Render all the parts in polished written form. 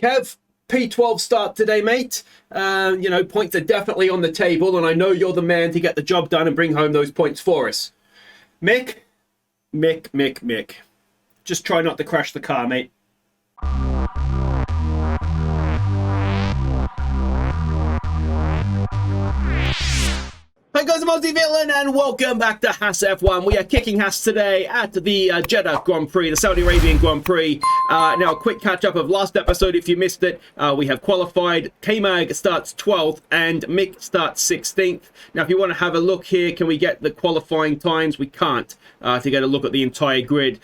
Kev, P12 start today, mate. You know, points are definitely on the table, and I know you're the man to get the job done and bring home those points for us. Mick. Just try not to crash the car, mate. Hi guys, I'm Aussie Villain and welcome back to Haas F1. We are kicking Haas today at the Jeddah Grand Prix, the Saudi Arabian Grand Prix. Now a quick catch up of last episode if you missed it. We have qualified. K-Mag starts 12th and Mick starts 16th. Now if you want to have a look here, can we get the qualifying times? We can't to get a look at the entire grid.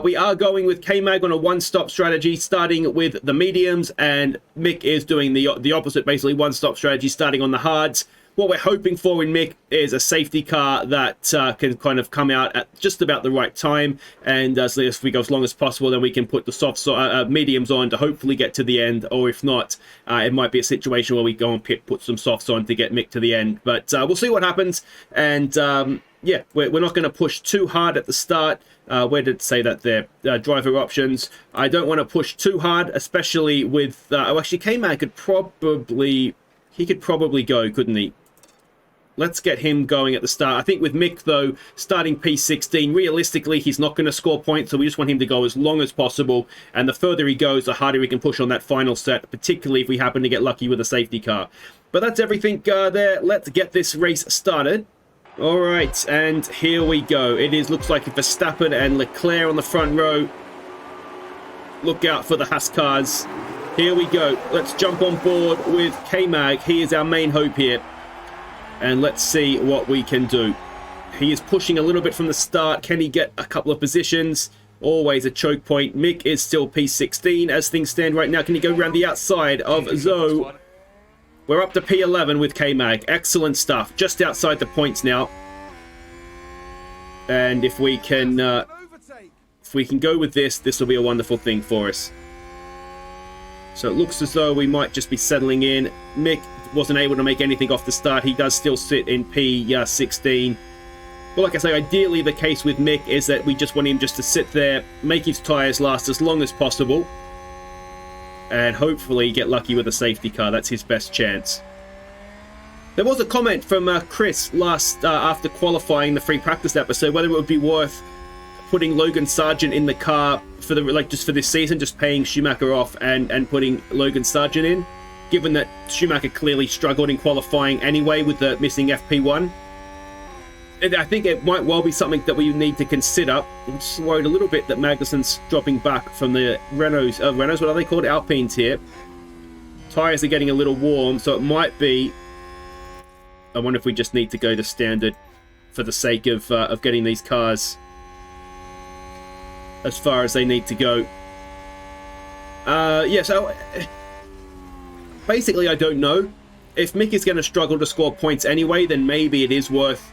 We are going with K-Mag on a one-stop strategy starting with the mediums, and Mick is doing the opposite, basically one-stop strategy starting on the hards. What we're hoping for in Mick is a safety car that can kind of come out at just about the right time, and so if we go as long as possible, then we can put the mediums on to hopefully get to the end, or if not, it might be a situation where we go and put some softs on to get Mick to the end. But we'll see what happens, and yeah, we're not going to push too hard at the start. Where did it say that there? Driver options. I don't want to push too hard, especially with... oh, actually, K-Mag could probably... He could probably go, couldn't he? Let's get him going at the start. I think with Mick, though, starting P16, realistically, he's not going to score points, so we just want him to go as long as possible. And the further he goes, the harder we can push on that final set, particularly if we happen to get lucky with a safety car. But that's everything there. Let's get this race started. All right, and here we go. Looks like Verstappen and Leclerc on the front row. Look out for the Haas cars. Here we go. Let's jump on board with K-Mag. He is our main hope here. And let's see what we can do. He is pushing a little bit from the start. Can he get a couple of positions? Always a choke point. Mick is still P16 as things stand right now. Can he go around the outside of Zoe? We're up to P11 with K-Mag. Excellent stuff. Just outside the points now. And if we can go with this, this will be a wonderful thing for us. So it looks as though we might just be settling in. Mick wasn't able to make anything off the start. He does still sit in P16. But like I say, ideally the case with Mick is that we just want him just to sit there, make his tyres last as long as possible, and hopefully get lucky with a safety car. That's his best chance. There was a comment from Chris last after qualifying the free practice episode, whether it would be worth putting Logan Sargent in the car for the just for this season, just paying Schumacher off and putting Logan Sargent in, given that Schumacher clearly struggled in qualifying anyway with the missing FP1. And I think it might well be something that we need to consider. I'm just worried a little bit that Magnussen's dropping back from the Renaults, what are they called? Alpines here. Tyres are getting a little warm, so it might be... I wonder if we just need to go to standard for the sake of getting these cars as far as they need to go. Yeah, so... Basically, I don't know. If Mick is going to struggle to score points anyway, then maybe it is worth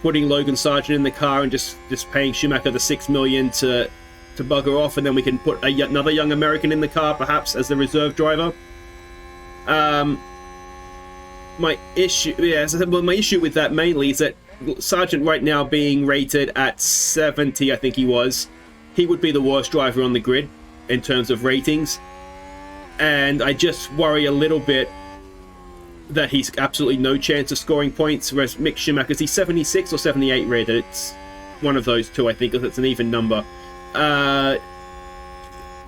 putting Logan Sargent in the car and just paying Schumacher the $6 million to bugger off, and then we can put another young American in the car, perhaps, as the reserve driver. My issue with that mainly is that Sargent right now being rated at 70, I think he was. He would be the worst driver on the grid in terms of ratings. And I just worry a little bit that he's absolutely no chance of scoring points, whereas Mick Schumacher, is he 76 or 78 rated? It's one of those two, I think, if it's an even number.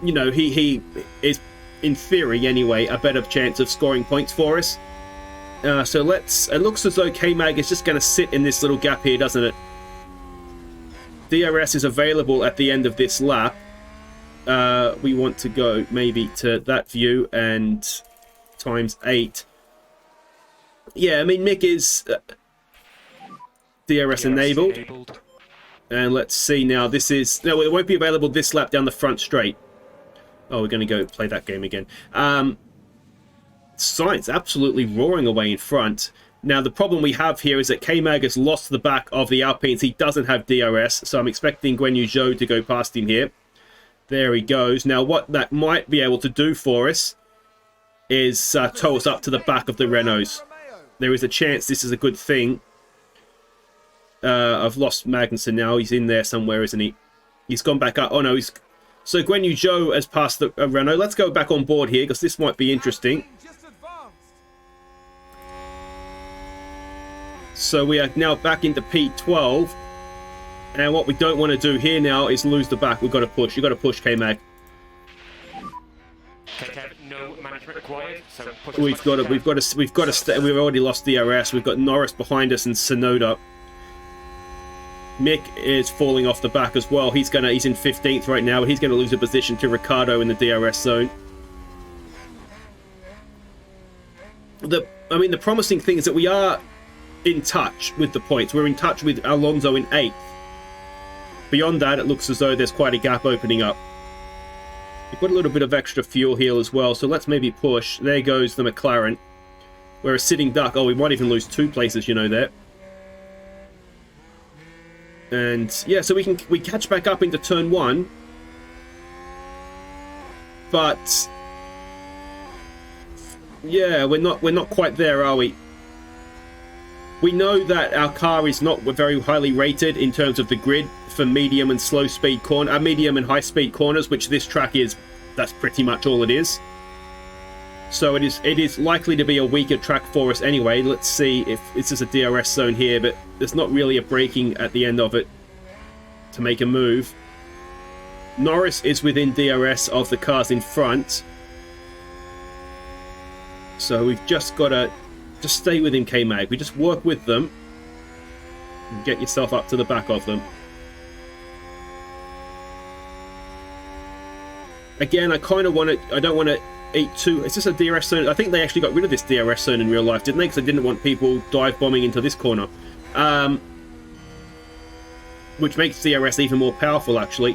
You know, he is, in theory anyway, a better chance of scoring points for us. So it looks as though K-Mag is just going to sit in this little gap here, doesn't it? DRS is available at the end of this lap. We want to go maybe to that view and times 8. Yeah, I mean, Mick is DRS enabled. And let's see now. This is... No, it won't be available this lap down the front straight. Oh, we're going to go play that game again. Science absolutely roaring away in front. Now, the problem we have here is that K-Mag has lost the back of the Alpines. He doesn't have DRS, so I'm expecting Guan Yu Zhou to go past him here. There he goes. Now, what that might be able to do for us is tow us up to the back of the Renaults. There is a chance this is a good thing. I've lost Magnussen now. He's in there somewhere, isn't he? He's gone back up. Oh, no, So Guan Yu Zhou has passed the Renault. Let's go back on board here because this might be interesting. So we are now back into P12. And what we don't want to do here now is lose the back. We've got to push. You've got to push, K-Mag. No management required, so we've got to stay. We've already lost DRS. We've got Norris behind us and Tsunoda. Mick is falling off the back as well. He's in 15th right now. He's gonna lose a position to Ricciardo in the DRS zone. The promising thing is that we are in touch with the points. We're in touch with Alonso in 8th. Beyond that, it looks as though there's quite a gap opening up. We've got a little bit of extra fuel here as well, so let's maybe push. There goes the McLaren. We're a sitting duck. Oh, we might even lose 2 places, you know, there. And yeah, so we catch back up into turn 1. But yeah, we're not quite there, are we? We know that our car is not very highly rated in terms of the grid for medium and slow speed medium and high speed corners, which this track is. That's pretty much all it is. So it is likely to be a weaker track for us anyway. Let's see if this is a DRS zone here, but there's not really a braking at the end of it to make a move. Norris is within DRS of the cars in front. So we've just got to just stay within K-Mag. We just work with them and get yourself up to the back of them. Again, I kind of want to... I don't want to eat too... Is this a DRS zone? I think they actually got rid of this DRS zone in real life, didn't they? Because they didn't want people dive bombing into this corner. Which makes DRS even more powerful, actually.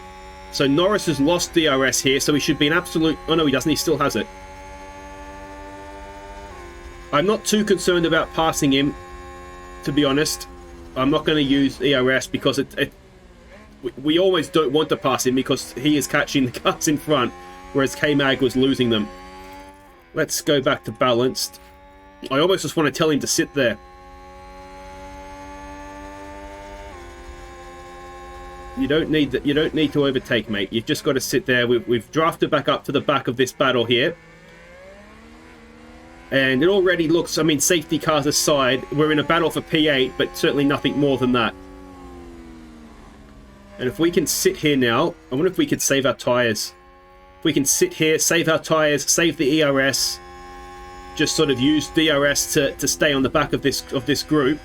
So Norris has lost DRS here, so he should be an absolute... Oh, no, he doesn't. He still has it. I'm not too concerned about passing him, to be honest. I'm not going to use ERS because we always don't want to pass him because he is catching the cars in front, whereas K-Mag was losing them. Let's go back to balanced. I almost just want to tell him to sit there. You don't need to overtake, mate. You've just got to sit there. We've drafted back up to the back of this battle here. And it already looks, I mean, safety cars aside, we're in a battle for P8, but certainly nothing more than that. And if we can sit here now, I wonder if we could save our tyres. If we can sit here, save our tyres, save the ERS, just sort of use DRS to stay on the back of this group,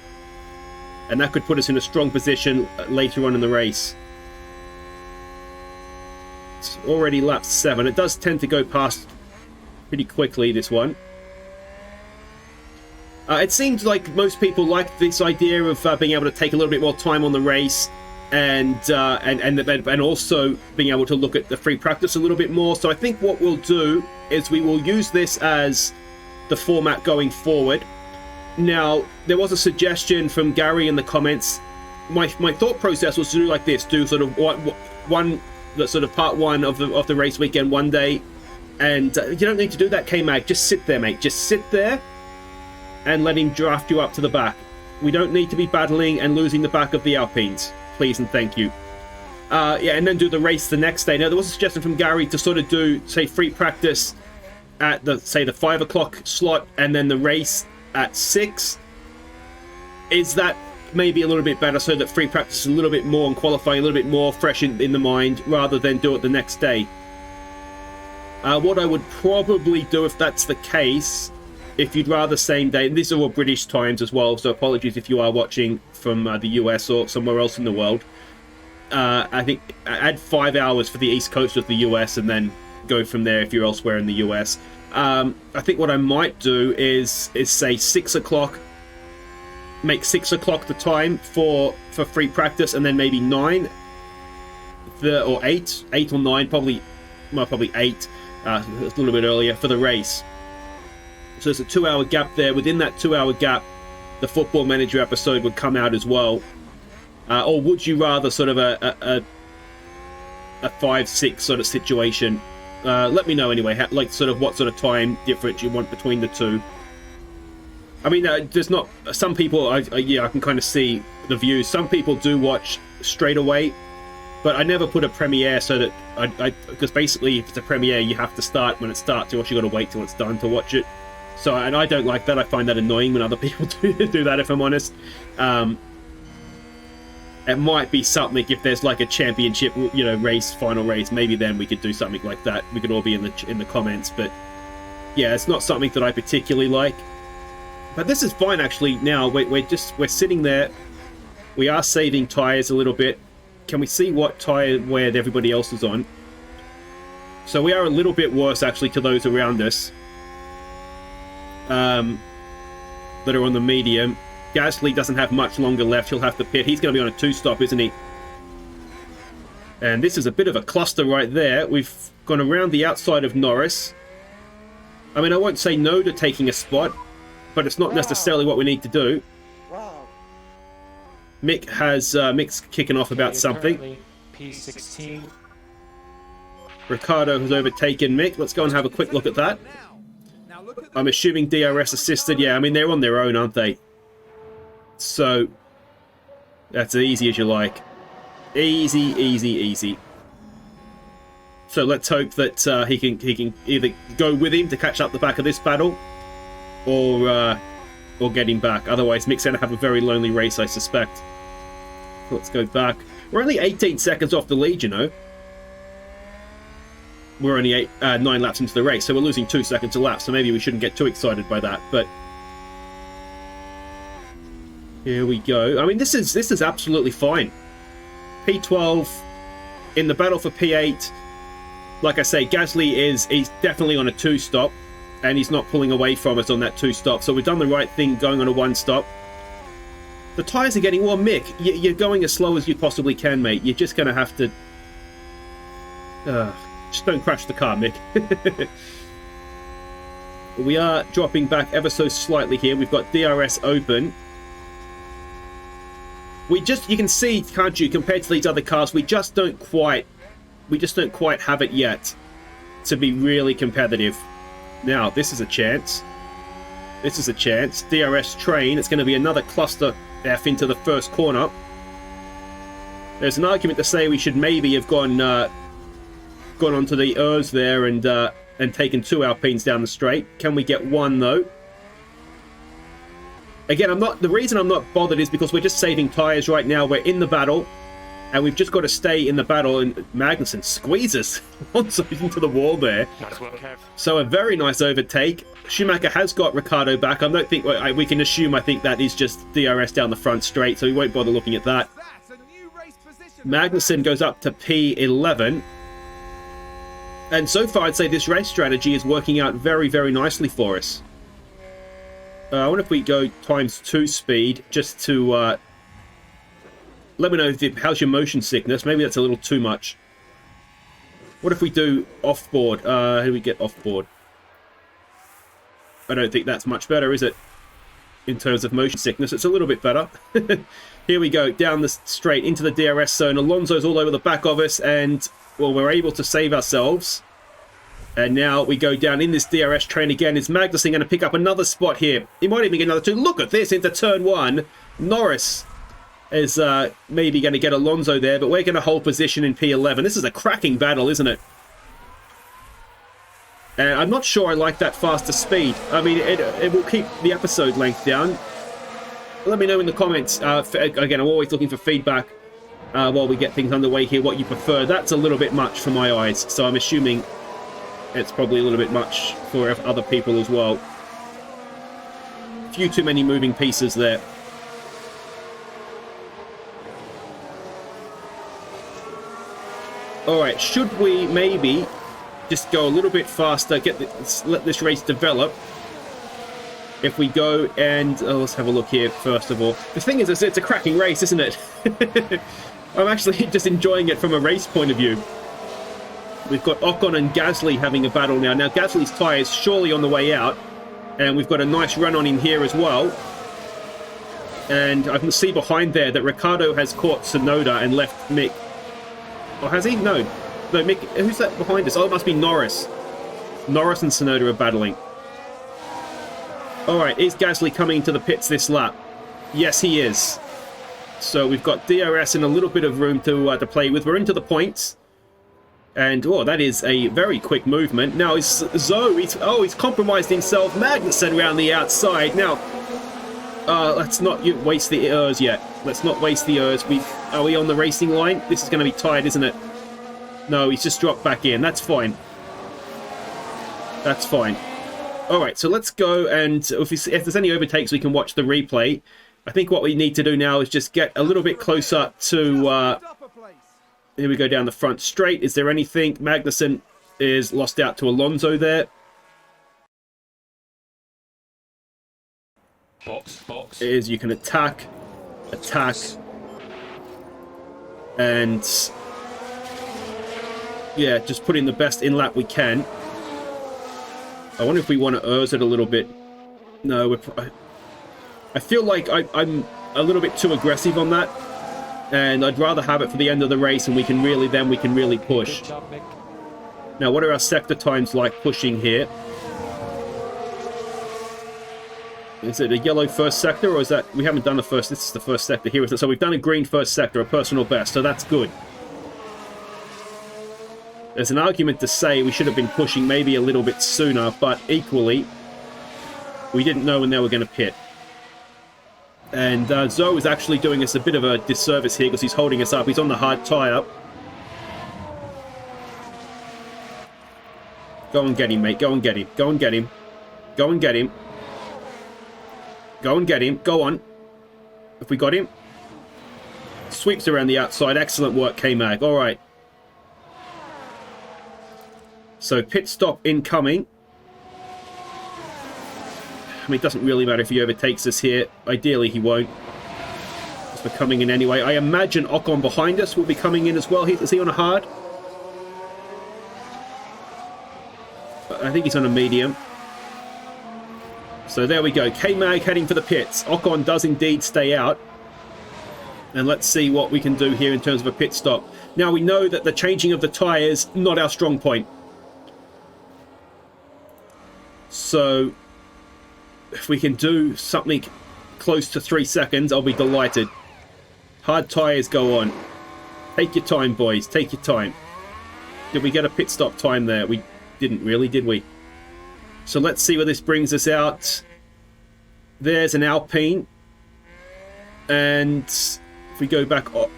and that could put us in a strong position later on in the race. It's already lap 7. It does tend to go past pretty quickly, this one. It seems like most people like this idea of being able to take a little bit more time on the race and also being able to look at the free practice a little bit more. So I think what we'll do is we will use this as the format going forward. Now, there was a suggestion from Gary in the comments. My thought process was to do like this: do sort of part one of the race weekend one day, and you don't need to do that, K-Mag. Just sit there, mate. Just sit there and let him draft you up to the back. We don't need to be battling and losing the back of the Alpines. Please and thank you. Yeah, and then do the race the next day. Now, there was a suggestion from Gary to sort of do, say, free practice at the 5 o'clock slot and then the race at 6. Is that maybe a little bit better so that free practice is a little bit more and qualifying a little bit more fresh in the mind rather than do it the next day? What I would probably do if that's the case, if you'd rather same day, and these are all British times as well, so apologies if you are watching from the US or somewhere else in the world. I think add 5 hours for the East Coast of the US and then go from there if you're elsewhere in the US. I think what I might do is say 6 o'clock, make 6 o'clock the time for free practice, and then maybe 9 or 8 or 9, probably 8, a little bit earlier for the race. So there's a 2-hour gap there. Within that 2-hour gap, the Football Manager episode would come out as well. Or would you rather sort of a 5-6 sort of situation? Let me know anyway, what sort of time difference you want between the two. I mean, there's not some people. I can kind of see the views. Some people do watch straight away, But I never put a premiere so that because basically if it's a premiere, you have to start when it starts, or else you got to wait till it's done to watch it. So, and I don't like that. I find that annoying when other people do that, if I'm honest. It might be something if there's like a championship, you know, race, final race. Maybe then we could do something like that. We could all be in the comments. But yeah, it's not something that I particularly like. But this is fine actually. Now we're sitting there. We are saving tires a little bit. Can we see what tire where everybody else is on? So we are a little bit worse actually to those around us that are on the medium. Gasly doesn't have much longer left. He'll have to pit. He's going to be on a 2-stop, isn't he? And this is a bit of a cluster right there. We've gone around the outside of Norris. I mean, I won't say no to taking a spot, but it's not necessarily what we need to do. Mick's kicking off about something. P16. Ricciardo has overtaken Mick. Let's go and have a quick look at that. I'm assuming DRS assisted. Yeah, I mean, they're on their own, aren't they? So, that's as easy as you like. Easy, easy, easy. So let's hope that he can either go with him to catch up the back of this battle, or get him back. Otherwise, Mick's going to have a very lonely race, I suspect. Let's go back. We're only 18 seconds off the lead, you know. We're only 9 laps into the race, so we're losing 2 seconds a lap, so maybe we shouldn't get too excited by that, but here we go. I mean, this is absolutely fine. P12 in the battle for P8. Like I say, Gasly he's definitely on a 2-stop, and he's not pulling away from us on that 2-stop, so we've done the right thing going on a 1-stop. The tyres are getting warm. Mick, you're going as slow as you possibly can, mate. You're just going to have to... just don't crash the car, Mick. We are dropping back ever so slightly here. We've got DRS open. You can see, can't you, compared to these other cars, we just don't quite have it yet to be really competitive. Now, this is a chance. This is a chance. DRS train. It's going to be another cluster F into the first corner. There's an argument to say we should maybe have gone onto the Urs there and taken 2 Alpines down the straight. Can we get 1 though? Again, the reason I'm not bothered is because we're just saving tires right now. We're in the battle, and we've just got to stay in the battle. And Magnussen squeezes onto into the wall there. Nice work, Kev. So a very nice overtake. Schumacher has got Ricciardo back. I don't think we can assume. I think that is just DRS down the front straight, so we won't bother looking at that. Magnussen goes up to P11. And so far, I'd say this race strategy is working out very, very nicely for us. I wonder if we go ×2 speed, just to... let me know how's your motion sickness. Maybe that's a little too much. What if we do off-board? How do we get off-board? I don't think that's much better, is it? In terms of motion sickness, it's a little bit better. Here we go, down the straight into the DRS zone. Alonso's all over the back of us, and, well, we're able to save ourselves. And now we go down in this DRS train again. Is Magnussen going to pick up another spot here? He might even get another 2. Look at this, into turn 1. Norris is maybe going to get Alonso there, but we're going to hold position in P11. This is a cracking battle, isn't it? And I'm not sure I like that faster speed. I mean, it will keep the episode length down. Let me know in the comments. Again, I'm always looking for feedback while we get things underway here, what you prefer. That's a little bit much for my eyes, so I'm assuming it's probably a little bit much for other people as well. A few too many moving pieces there. Alright, should we maybe just go a little bit faster, let this race develop? If we go and... let's have a look here, first of all. The thing is, it's a cracking race, isn't it? I'm actually just enjoying it from a race point of view. We've got Ocon and Gasly having a battle now. Now, Gasly's tyre is surely on the way out. And we've got a nice run on in here as well. And I can see behind there that Ricciardo has caught Tsunoda and left Mick. Oh, has he? No. No, Mick. Who's that behind us? Oh, it must be Norris. Norris and Tsunoda are battling. Alright, is Gasly coming to the pits this lap? Yes, he is. So we've got DRS and a little bit of room to play with. We're into the points. And, oh, that is a very quick movement. Now, Zoe, he's compromised himself. Magnussen around the outside. Now, let's not waste the ERs yet. Let's not waste the ERs. Are we on the racing line? This is going to be tight, isn't it? No, he's just dropped back in. That's fine. That's fine. All right, so let's go, and if there's any overtakes, we can watch the replay. I think what we need to do now is just get a little bit closer to... here we go down the front straight. Is there anything? Magnussen is lost out to Alonso there. Box. Is you can attack, and yeah, just put in the best in lap we can. I wonder if we want to ERS it a little bit. No, I feel like I'm a little bit too aggressive on that, and I'd rather have it for the end of the race, and we can really push. Good job, Mick. Now, what are our sector times like pushing here? Is it a yellow first sector, or is that... We haven't done the first... This is the first sector here. So we've done a green first sector, a personal best, so that's good. There's an argument to say we should have been pushing maybe a little bit sooner, but equally, we didn't know when they were going to pit. And Zoe is actually doing us a bit of a disservice here because he's holding us up. He's on the hard tyre. Go and get him, mate. Go and get him. Go and get him. Go and get him. Go and get him. Go on. If we got him. Sweeps around the outside. Excellent work, K-Mag. All right. So, pit stop incoming. I mean, it doesn't really matter if he overtakes us here. Ideally, he won't. Because we're coming in anyway. I imagine Ocon behind us will be coming in as well. Is he on a hard? I think he's on a medium. So there we go. K-Mag heading for the pits. Ocon does indeed stay out. And let's see what we can do here in terms of a pit stop. Now, we know that the changing of the tyres, not our strong point. So, if we can do something close to 3 seconds, I'll be delighted. Hard tyres go on. Take your time, boys. Take your time. Did we get a pit stop time there? We didn't really, did we? So let's see where this brings us out. There's an Alpine. And if we go back up.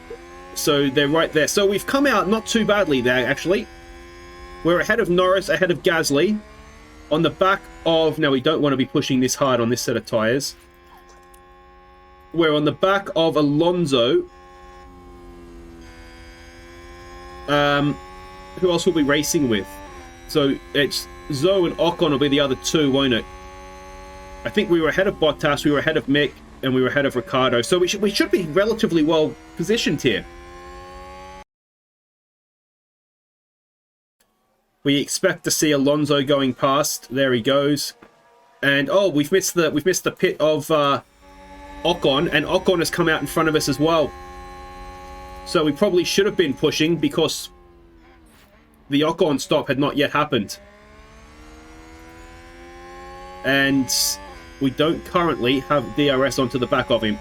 So they're right there. So we've come out not too badly there, actually. We're ahead of Norris, ahead of Gasly. On the back of... Now, we don't want to be pushing this hard on this set of tyres. We're on the back of Alonso. Who else will we be racing with? So, it's Zoe and Ocon will be the other two, won't it? I think we were ahead of Bottas, we were ahead of Mick, and we were ahead of Ricciardo. So we should be relatively well positioned here. We expect to see Alonso going past. There he goes. And oh, we've missed the pit of Ocon, and Ocon has come out in front of us as well. So we probably should have been pushing because the Ocon stop had not yet happened. And we don't currently have DRS onto the back of him.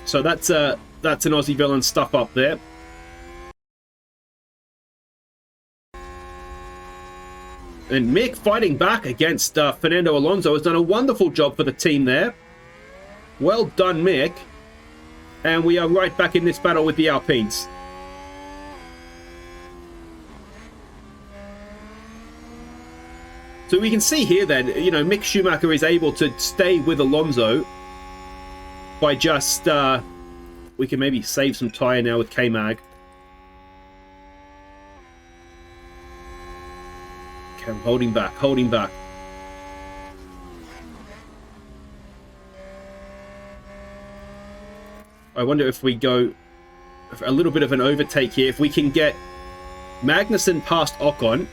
So that's an Aussie villain stuff up there. And Mick fighting back against Fernando Alonso has done a wonderful job for the team there. Well done, Mick. And we are right back in this battle with the Alpines. So we can see here then, you know, Mick Schumacher is able to stay with Alonso by just... we can maybe save some tyre now with K-Mag. Okay, I'm holding back, holding back. I wonder if we go a little bit of an overtake here. If we can get Magnussen past Ocon.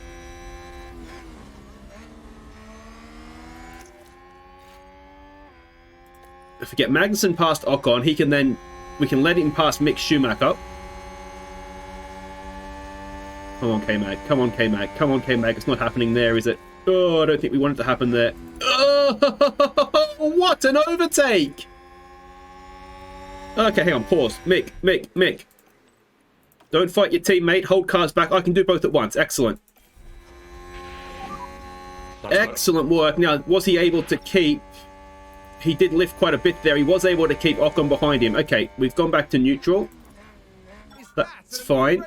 If we get Magnussen past Ocon, he can then... We can let him past Mick Schumacher. Come on, K-Mag. Come on, K-Mag. Come on, K-Mag. It's not happening there, is it? Oh, I don't think we want it to happen there. Oh, what an overtake! Okay, hang on, pause. Mick. Don't fight your teammate. Hold cars back. I can do both at once. Excellent. Excellent work. Now, was he able to keep... He did lift quite a bit there. He was able to keep Ocon behind him. Okay, we've gone back to neutral. That's fine.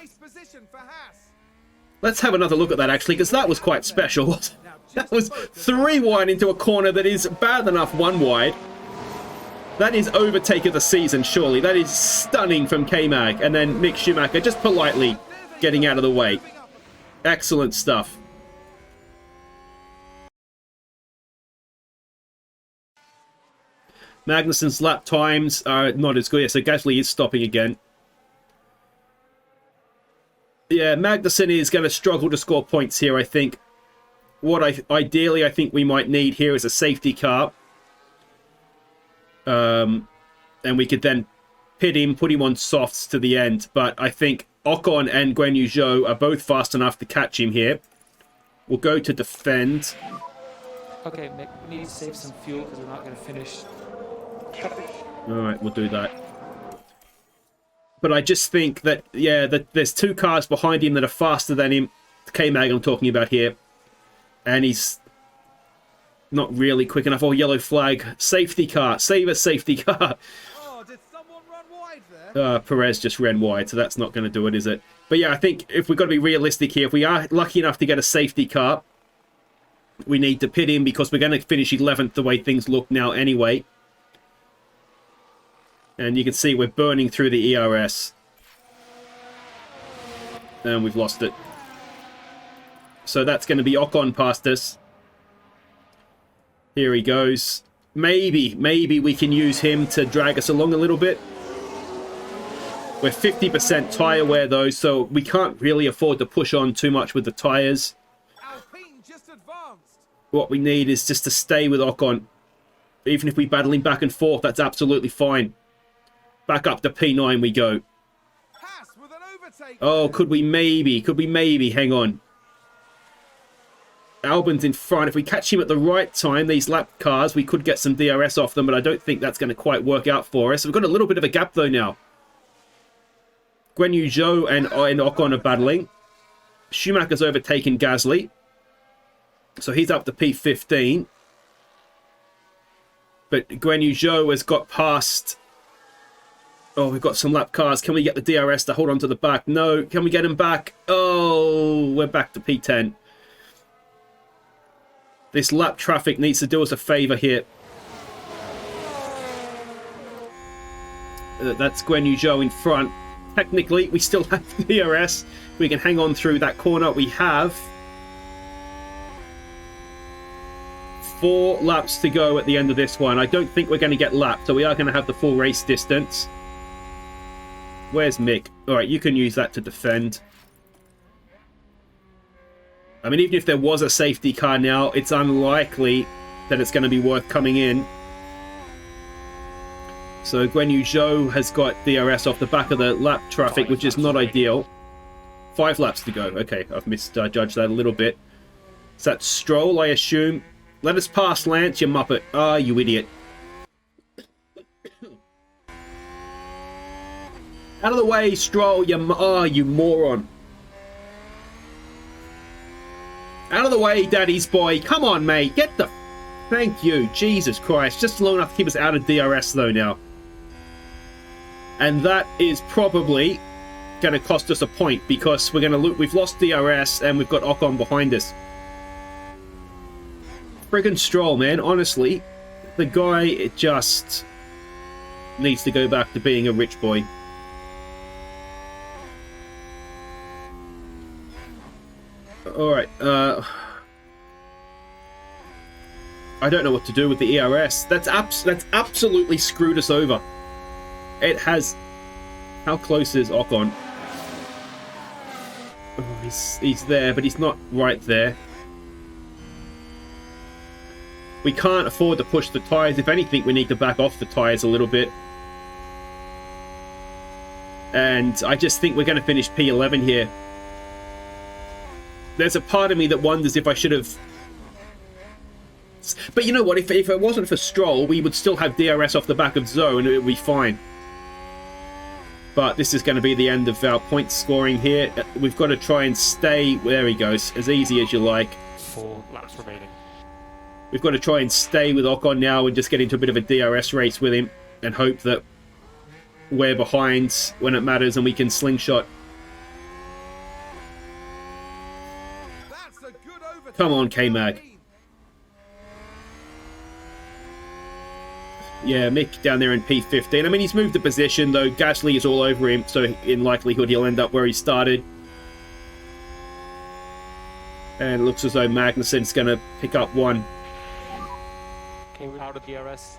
Let's have another look at that, actually, because that was quite special. That was 3 wide into a corner that is bad enough 1 wide. That is overtake of the season, surely. That is stunning from K-Mag. And then Mick Schumacher just politely getting out of the way. Excellent stuff. Magnussen's lap times are not as good. Yeah, so Gasly is stopping again. Yeah, Magnussen is going to struggle to score points here, I think. What ideally I think we might need here is a safety car. And we could then pit him, put him on softs to the end. But I think Ocon and Guan Yu Zhou are both fast enough to catch him here. We'll go to defend. Okay, Mick, we need to save some fuel because we're not going to finish. Alright, we'll do that. But I just think that, yeah, that there's 2 cars behind him that are faster than him. K-Mag I'm talking about here. And he's not really quick enough. Oh, yellow flag. Safety car. Save a safety car. Oh, did someone run wide there? Perez just ran wide, so that's not going to do it, is it? But yeah, I think if we've got to be realistic here, if we are lucky enough to get a safety car, we need to pit him because we're going to finish 11th the way things look now anyway. And you can see we're burning through the ERS. And we've lost it. So that's going to be Ocon past us. Here he goes. Maybe we can use him to drag us along a little bit. We're 50% tyre wear though, so we can't really afford to push on too much with the tyres. Alpine just advanced. What we need is just to stay with Ocon. Even if we battle him back and forth, that's absolutely fine. Back up to P9 we go. Haas with an overtake. Oh, could we maybe, hang on. Albon's in front. If we catch him at the right time, these lap cars, we could get some DRS off them, but I don't think that's going to quite work out for us. We've got a little bit of a gap though now. Guan Yu Zhou and Ocon are battling. Schumacher's overtaken Gasly. So he's up to P15. But Guan Yu Zhou has got past... Oh, we've got some lap cars. Can we get the DRS to hold on to the back? No. Can we get him back? Oh, we're back to P10. This lap traffic needs to do us a favour here. That's Guan Yu Zhou in front. Technically, we still have DRS. We can hang on through that corner. We have 4 laps to go at the end of this one. I don't think we're going to get lapped, so we are going to have the full race distance. Where's Mick? Alright, you can use that to defend. I mean, even if there was a safety car now, it's unlikely that it's going to be worth coming in. So Guan Yu Zhou has got DRS off the back of the lap traffic, which is not ideal. 5 laps to go. Okay, I've misjudged that a little bit. Is that Stroll, I assume? Let us pass, Lance, you muppet. Ah, you idiot. Out of the way, Stroll, you moron. Out of the way, Daddy's boy. Come on, mate. Get the... Thank you. Jesus Christ. Just long enough to keep us out of DRS, though, now. And that is probably going to cost us a point because we're going to we've lost DRS and we've got Ocon behind us. Friggin' Stroll, man. Honestly, the guy just needs to go back to being a rich boy. Alright, I don't know what to do with the ERS. That's absolutely screwed us over. It has... How close is Ocon? Oh, he's there, but he's not right there. We can't afford to push the tyres. If anything, we need to back off the tyres a little bit. And I just think we're going to finish P11 here. There's a part of me that wonders if I should have... But you know what? If it wasn't for Stroll, we would still have DRS off the back of Zhou and it would be fine. But this is going to be the end of our point scoring here. We've got to try and stay... There he goes. As easy as you like. 4 laps remaining. We've got to try and stay with Ocon now and just get into a bit of a DRS race with him and hope that we're behind when it matters and we can slingshot. That's a good overtaking. Come on, K-Mag. Yeah, Mick down there in P15. I mean, he's moved the position, though. Gasly is all over him, so in likelihood he'll end up where he started. And it looks as though Magnussen's going to pick up one. Okay, we're out of DRS.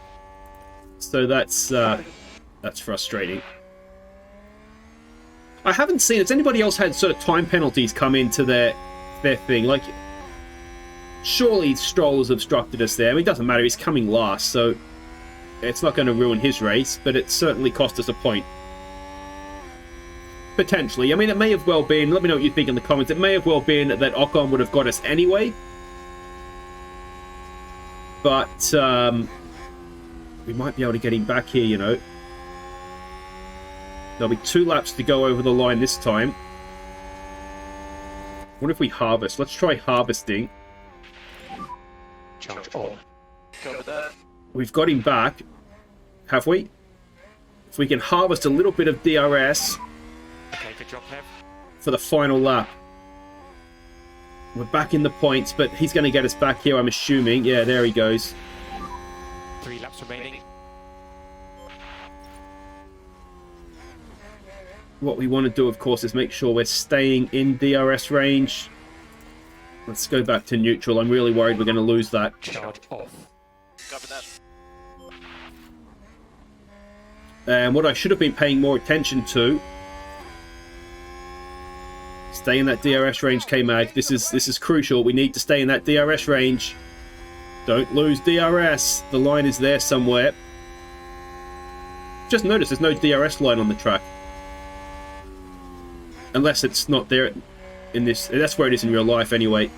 So that's frustrating. I haven't seen... Has anybody else had sort of time penalties come into their thing? Like, surely Stroll has obstructed us there. I mean, it doesn't matter. He's coming last, so it's not going to ruin his race, but it certainly cost us a point. Potentially. I mean, it may have well been... Let me know what you think in the comments. It may have well been that Ocon would have got us anyway. But we might be able to get him back here, you know. There'll be 2 laps to go over the line this time. What if we harvest? Let's try harvesting. Charge on. Cover that. We've got him back. Have we? If we can harvest a little bit of DRS Okay, good job, Kev. for the final lap. We're back in the points, but he's going to get us back here, I'm assuming. Yeah, there he goes. 3 laps remaining. What we want to do, of course, is make sure we're staying in DRS range. Let's go back to neutral. I'm really worried we're going to lose that. Charge off. Cover that. And what I should have been paying more attention to... Stay in that DRS range, K-Mag. This is crucial. We need to stay in that DRS range. Don't lose DRS. The line is there somewhere. Just notice there's no DRS line on the track. Unless it's not there in this... That's where it is in real life anyway.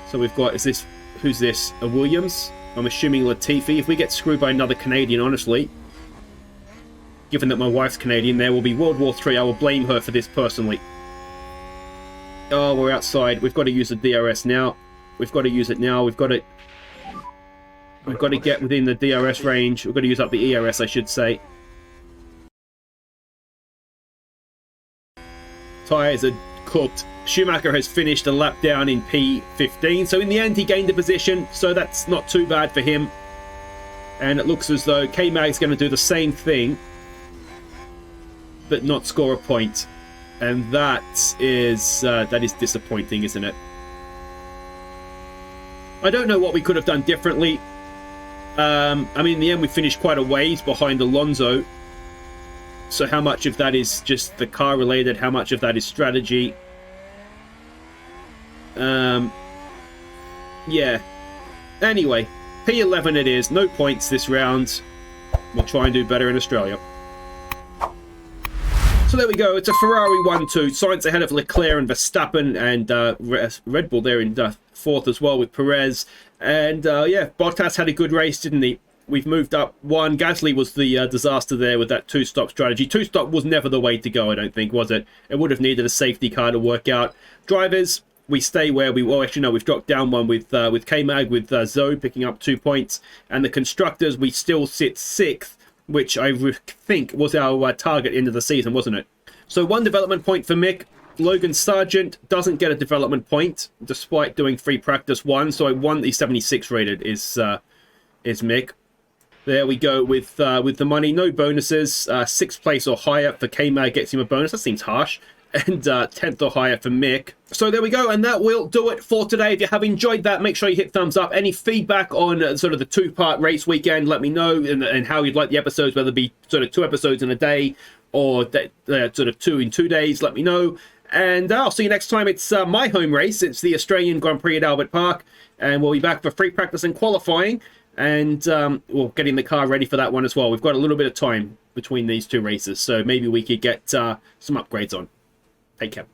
So we've got... Who's this? A Williams? I'm assuming Latifi. If we get screwed by another Canadian, honestly... Given that my wife's Canadian, there will be World War III. I will blame her for this personally. Oh, we're outside. We've got to use the DRS now. We've got to use it now. We've got to get within the DRS range. We've got to use up the ERS, I should say. Tyres are cooked. Schumacher has finished a lap down in P15. So in the end, he gained a position. So that's not too bad for him. And it looks as though K-Mag's going to do the same thing, but not score a point. And that is disappointing, isn't it? I don't know what we could have done differently. I mean, in the end, we finished quite a ways behind Alonso. So how much of that is just the car related? How much of that is strategy? Yeah. Anyway, P11 it is. No points this round. We'll try and do better in Australia. So there we go. It's a Ferrari 1-2. Sainz ahead of Leclerc and Verstappen, and Red Bull there in 4th as well with Perez. And yeah, Bottas had a good race, didn't he? We've moved up 1. Gasly was the disaster there with that 2-stop strategy. 2-stop was never the way to go, I don't think, was it? It would have needed a safety car to work out. Drivers, we stay where we... Well, actually, no, we've dropped down 1 with K-Mag, with Zoe picking up 2 points. And the constructors, we still sit 6th, which I think was our target end of the season, wasn't it? So 1 development point for Mick. Logan Sargent doesn't get a development point, despite doing free practice 1. So I won the 76 rated is Mick. There we go with the money. No bonuses. 6th place or higher for K-Mag gets him a bonus. That seems harsh. And 10th or higher for Mick. So there we go, and that will do it for today. If you have enjoyed that, make sure you hit thumbs up. Any feedback on sort of the 2-part race weekend, let me know, and how you'd like the episodes, whether it be sort of 2 episodes in a day or sort of 2 in 2 days, let me know. And I'll see you next time. It's my home race. It's the Australian Grand Prix at Albert Park, and we'll be back for free practice and qualifying, and we're getting the car ready for that one as well. We've got a little bit of time between these 2 races, so maybe we could get some upgrades on. Take care.